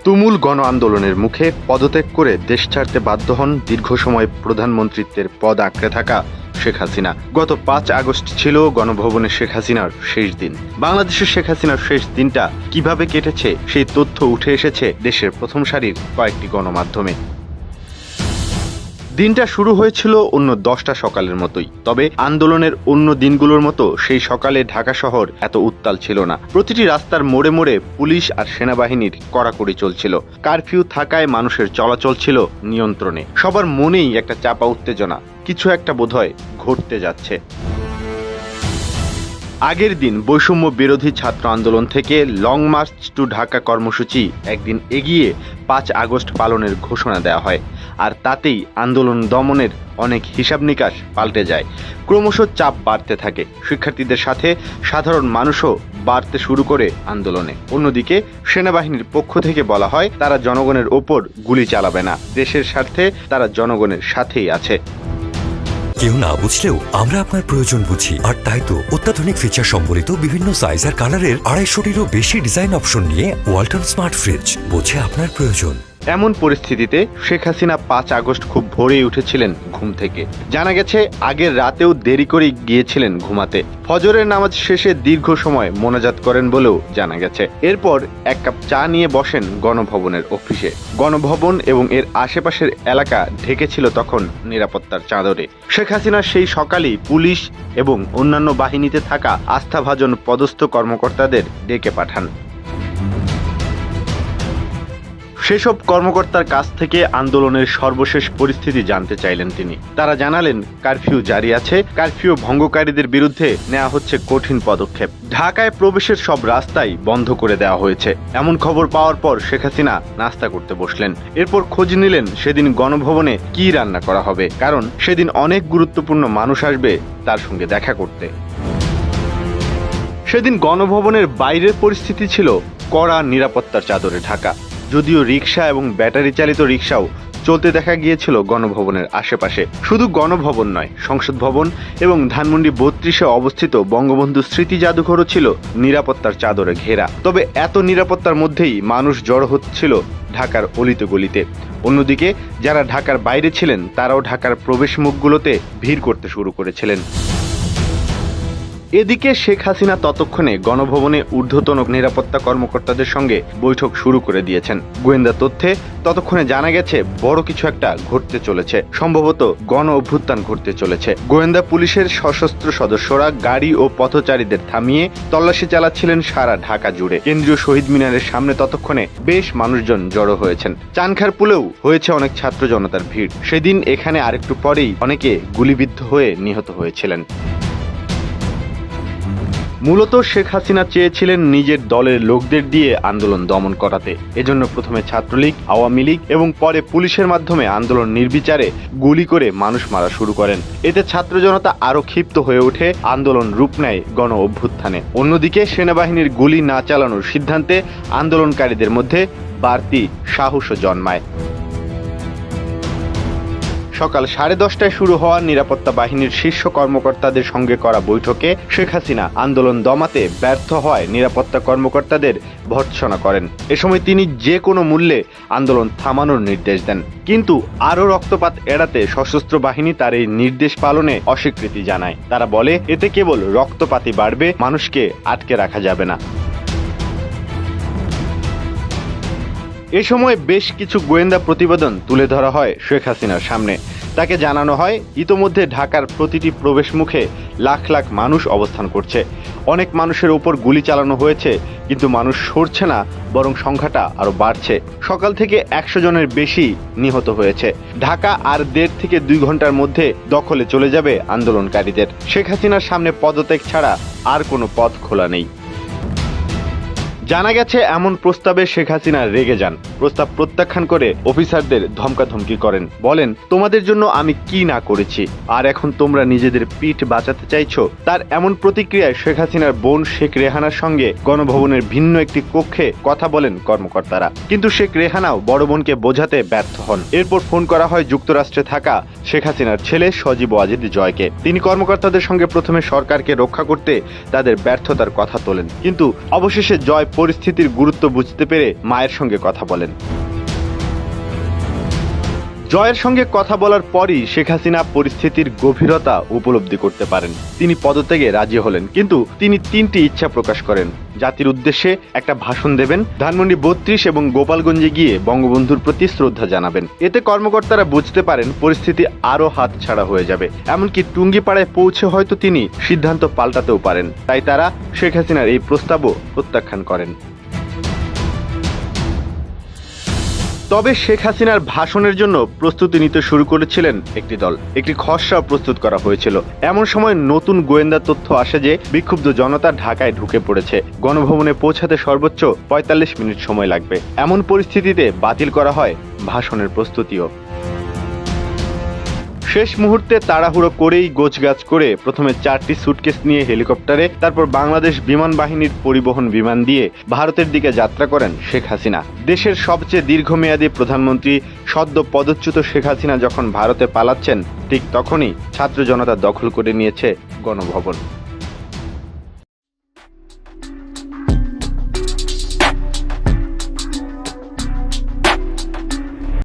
তুমুল গণ আন্দোলনের মুখে পদত্যাগ করে দেশ ছাড়তে বাধ্য হন দীর্ঘ সময় প্রধানমন্ত্রীত্বের পদ আঁকড়ে থাকা শেখ হাসিনা। গত ৫ আগস্ট ছিল গণভবনে শেখ হাসিনার শেষ দিন। বাংলাদেশের শেখ হাসিনার শেষ দিনটা কিভাবে কেটেছে সেই তথ্য উঠে এসেছে দেশের প্রথম সারির কয়েকটি গণমাধ্যমে। দিনটা শুরু হয়েছিল অন্য 10টা সকালের মতোই, তবে আন্দোলনের অন্য দিনগুলোর মতো সেই সকালে ঢাকা শহর এত উত্তাল ছিল না। প্রতিটি রাস্তার মোড়ে মোড়ে পুলিশ আর সেনাবাহিনীর কড়াকড়ি চলছিল। কারফিউ থাকায় মানুষের চলাচল ছিল নিয়ন্ত্রণে। সবার মনেই একটা চাপা উত্তেজনা, কিছু একটা বোধহয় ঘটতে যাচ্ছে। আগের দিন বৈষম্য বিরোধী ছাত্র আন্দোলন থেকে লং মার্চ টু ঢাকা কর্মসূচি একদিন এগিয়ে ৫ আগস্ট পালনের ঘোষণা দেওয়া হয়, আর তাতেই আন্দোলন দমনের অনেক হিসাব নিকাশ পাল্টে যায়। ক্রমশ চাপ বাড়তে থাকে, শিক্ষার্থীদের সাথে সাধারণ মানুষও বাড়তে শুরু করে আন্দোলনে। অন্যদিকে সেনাবাহিনীর পক্ষ থেকে বলা হয় তারা জনগণের ওপর গুলি চালাবে না, দেশের স্বার্থে তারা জনগণের সাথেই আছে। কেউ না বুঝলেও আমরা আপনার প্রয়োজন বুঝি, আর তাই তো অত্যাধুনিক ফিচার সম্বলিত বিভিন্ন সাইজ আর কালারের ২৫০টিরও বেশি ডিজাইন অপশন নিয়ে ওয়ালটন স্মার্ট ফ্রিজ বোঝে আপনার প্রয়োজন। এমন পরিস্থিতিতে শেখ হাসিনা ৫ আগস্ট খুব ভোরেই উঠেছিলেন ঘুম থেকে। জানা গেছে আগের রাতেও দেরি করে গিয়েছিলেন ঘুমাতে। ফজরের নামাজ শেষে দীর্ঘ সময় মোনাজাত করেন বলেও জানা গেছে। এরপর এক কাপ চা নিয়ে বসেন গণভবনের অফিসে। গণভবন এবং এর আশেপাশের এলাকা ঢেকেছিল তখন নিরাপত্তার চাদরে। শেখ হাসিনা সেই সকালেই পুলিশ এবং অন্যান্য বাহিনীতে থাকা আস্থাভাজন পদস্থ কর্মকর্তাদের ডেকে পাঠান। সেসব কর্মকর্তার কাছ থেকে আন্দোলনের সর্বশেষ পরিস্থিতি জানতে চাইলেন তিনি। তারা জানালেন কারফিউ জারি আছে, কারফিউ ভঙ্গকারীদের বিরুদ্ধে নেওয়া হচ্ছে কঠিন পদক্ষেপ। ঢাকায় প্রবেশের সব রাস্তাই বন্ধ করে দেওয়া হয়েছে। এমন খবর পাওয়ার পর শেখ হাসিনা নাস্তা করতে বসলেন। এরপর খোঁজ নিলেন সেদিন গণভবনে কি রান্না করা হবে, কারণ সেদিন অনেক গুরুত্বপূর্ণ মানুষ আসবে তার সঙ্গে দেখা করতে। সেদিন গণভবনের বাইরের পরিস্থিতি ছিল কড়া নিরাপত্তার চাদরে ঢাকা। যদিও রিকশা এবং ব্যাটারি চালিত রিকশাও চলতে দেখা গিয়েছিল গণভবনের আশেপাশে। শুধু গণভবন নয়, সংসদ ভবন এবং ধানমন্ডি ৩২-এ অবস্থিত বঙ্গবন্ধু স্মৃতি জাদুঘরও ছিল নিরাপত্তার চাদরে ঘেরা। তবে এত নিরাপত্তার মধ্যেই মানুষ জড়ো হচ্ছিল ঢাকার অলিতে গলিতে। অন্যদিকে যারা ঢাকার বাইরে ছিলেন তারাও ঢাকার প্রবেশ মুখগুলোতে ভিড় করতে শুরু করেছিলেন। এদিকে শেখ হাসিনা ততক্ষণে গণভবনে ঊর্ধ্বতন নিরাপত্তা কর্মকর্তাদের সঙ্গে বৈঠক শুরু করে দিয়েছেন। গোয়েন্দা তথ্যে ততক্ষণে জানা গেছে বড় কিছু একটা ঘটতে চলেছে, সম্ভবত গণ অভ্যুত্থান ঘটতে চলেছে। গোয়েন্দা পুলিশের সশস্ত্র সদস্যরা গাড়ি ও পথচারীদের থামিয়ে তল্লাশি চালাচ্ছিলেন সারা ঢাকা জুড়ে। কেন্দ্রীয় শহীদ মিনারের সামনে ততক্ষণে বেশ মানুষজন জড়ো হয়েছেন। চানখারপুলেও হয়েছে অনেক ছাত্র জনতার ভিড়। সেদিন এখানে আরেকটু পরেই অনেকে গুলিবিদ্ধ হয়ে নিহত হয়েছিলেন। মূলত শেখ হাসিনা চেয়েছিলেন নিজের দলের লোকদের দিয়ে আন্দোলন দমন করাতে। এজন্য প্রথমে ছাত্রলীগ, আওয়ামী লীগ এবং পরে পুলিশের মাধ্যমে আন্দোলন নির্বিচারে গুলি করে মানুষ মারা শুরু করেন। এতে ছাত্র জনতা আরো ক্ষিপ্ত হয়ে ওঠে, আন্দোলন রূপ নেয় গণ অভ্যুত্থানে। অন্যদিকে সেনাবাহিনীর গুলি না চালানোর সিদ্ধান্তে আন্দোলনকারীদের মধ্যে বাড়তি সাহসও জন্মায়। সকাল 10:30টায় শুরু হওয়া নিরাপত্তা বাহিনীর শীর্ষ কর্মকর্তাদের সঙ্গে করা বৈঠকে শেখ হাসিনা আন্দোলন দমাতে ব্যর্থ হওয়ায় নিরাপত্তা কর্মকর্তাদের ভর্ৎসনা করেন। এ সময় তিনি যে কোনো মূল্যে আন্দোলন থামানোর নির্দেশ দেন, কিন্তু আরও রক্তপাত এড়াতে সশস্ত্র বাহিনী তার এই নির্দেশ পালনে অস্বীকৃতি জানায়। তারা বলে এতে কেবল রক্তপাতই বাড়বে, মানুষকে আটকে রাখা যাবে না। এ সময় বেশ কিছু গোয়েন্দা প্রতিবেদন তুলে ধরা হয় শেখ হাসিনার সামনে। তাকে জানানো হয় ইতোমধ্যে ঢাকার প্রতিটি প্রবেশ মুখে লাখ লাখ মানুষ অবস্থান করছে। অনেক মানুষের উপর গুলি চালানো হয়েছে, কিন্তু মানুষ সরছে না, বরং সংখ্যাটা আরো বাড়ছে। সকাল থেকে 100 জনের বেশি নিহত হয়েছে। ঢাকা আর 1.5 থেকে 2 ঘন্টার মধ্যে দখলে চলে যাবে আন্দোলনকারীদের। শেখ হাসিনার সামনে পদত্যাগ ছাড়া আর কোনো পথ খোলা নেই। জানা গেছে এমন প্রস্তাবে শেখ হাসিনা রেগে যান। প্রস্তাব প্রত্যাখ্যান করে অফিসারদের ধমকাধমকি করেন, বলেন তোমাদের জন্য আমি কি না করেছি, আর এখন তোমরা নিজেদের পিঠ বাঁচাতে চাইছো। তার এমন প্রতিক্রিয়ায় শেখ হাসিনার বোন শেখ রেহানার সঙ্গে গণভবনের ভিন্ন একটি কক্ষে কথা বলেন কর্মকর্তারা, কিন্তু শেখ রেহানাও বড় বোনকে বোঝাতে ব্যর্থ হন। এরপর ফোন করা হয় যুক্তরাষ্ট্রে থাকা শেখ হাসিনার ছেলে সজীব ওয়াজেদ জয়কে। তিনি কর্মকর্তাদের সঙ্গে প্রথমে সরকারকে রক্ষা করতে তাদের ব্যর্থতার কথা তোলেন, কিন্তু অবশেষে জয় পরিস্থিতির গুরুত্ব বুঝতে পেরে মায়ের সঙ্গে কথা বলেন। জয়ের সঙ্গে কথা বলার পরই শেখ হাসিনা পরিস্থিতির গভীরতা উপলব্ধি করতে পারেন। তিনি পদত্যাগে রাজি হলেন, কিন্তু তিনি 3টি ইচ্ছা প্রকাশ করেন। জাতির উদ্দেশ্যে একটা ভাষণ দেবেন, ধানমন্ডি 32 এবং গোপালগঞ্জে গিয়ে বঙ্গবন্ধুর প্রতি শ্রদ্ধা জানাবেন। এতে কর্মকর্তারা বুঝতে পারেন পরিস্থিতি আরও হাতছাড়া হয়ে যাবে। এমনকি টুঙ্গিপাড়ায় পৌঁছে হয়তো তিনি সিদ্ধান্ত পাল্টাতেও পারেন। তাই তারা শেখ হাসিনার এই প্রস্তাবও প্রত্যাখ্যান করেন। তবে শেখ হাসিনার ভাষণের জন্য প্রস্তুতি নিতে শুরু করেছিলেন একটি দল। একটি খসড়া প্রস্তুত করা হয়েছিল। এমন সময় নতুন গোয়েন্দা তথ্য আসে যে বিক্ষুব্ধ জনতা ঢাকায় ঢুকে পড়েছে। গণভবনে পৌঁছাতে সর্বোচ্চ 45 মিনিট সময় লাগবে। এমন পরিস্থিতিতে বাতিল করা হয় ভাষণের প্রস্তুতিও। শেষ মুহূর্তে তাড়াহুড়ো করেই গোছগাছ করে প্রথমে 4টি সুটকেস নিয়ে হেলিকপ্টারে, তারপর বাংলাদেশ বিমান বাহিনীর পরিবহন বিমান দিয়ে ভারতের দিকে যাত্রা করেন শেখ হাসিনা। দেশের সবচেয়ে দীর্ঘমেয়াদী প্রধানমন্ত্রী সদ্য পদচ্যুত শেখ হাসিনা যখন ভারতে পালাচ্ছেন, ঠিক তখনই ছাত্র জনতা দখল করে নিয়েছে গণভবন।